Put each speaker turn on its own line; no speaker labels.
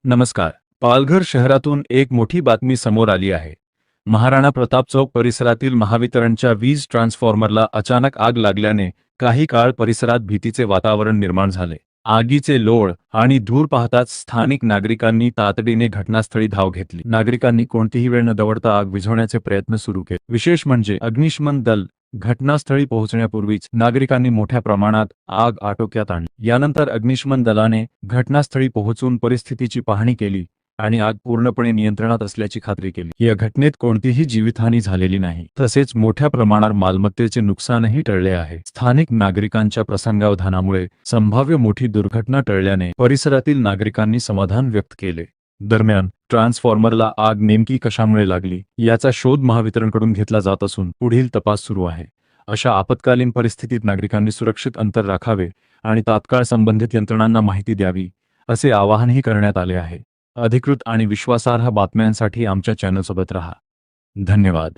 नमस्कार. पालघर शहरातून एक मोठी बातमी समोर आली आहे. महाराणा प्रताप चौक परिसरातील महावितरणच्या वीज ट्रान्सफॉर्मरला अचानक आग लागल्याने काही काळ परिसरात भीतीचे वातावरण निर्माण झाले. आगीचे लोळ आणि धूर पाहताच स्थानिक नागरिकांनी तातडीने घटनास्थळी धाव घेतली. नागरिकांनी कोणतीही वेळ न दवडता आग विझवण्याचे प्रयत्न सुरू केले. विशेष म्हणजे अग्निशमन दल घटनास्थळी पोहोचण्यापूर्वीच नागरिकांनी मोठ्या प्रमाणात आग आटोक्यात आणली. यानंतर अग्निशमन दलाने घटनास्थळी पोहोचून परिस्थितीची पाहणी केली आणि आग पूर्णपणे नियंत्रणात असल्याची खात्री केली. या घटनेत कोणतीही जीवितहानी झालेली नाही, तसेच मोठ्या प्रमाणात मालमत्तेचे नुकसानही टळले आहे. स्थानिक नागरिकांच्या प्रसंगावधानामुळे संभाव्य मोठी दुर्घटना टळल्याने परिसरातील नागरिकांनी समाधान व्यक्त केले. दरम्यान ट्रान्सफॉर्मरला आग नेमकी कशामुळे लागली याचा शोध महावितरणकडून घेतला जात असून पुढील तपास सुरू आहे. अशा आपत्कालीन परिस्थितीत नागरिकांनी सुरक्षित अंतर राखावे आणि तात्काळ संबंधित यंत्रणांना माहिती द्यावी असे आवाहनही करण्यात आले आहे. अधिकृत आणि विश्वासार्ह बातम्यांसाठी आमच्या चॅनलसोबत राहा. धन्यवाद.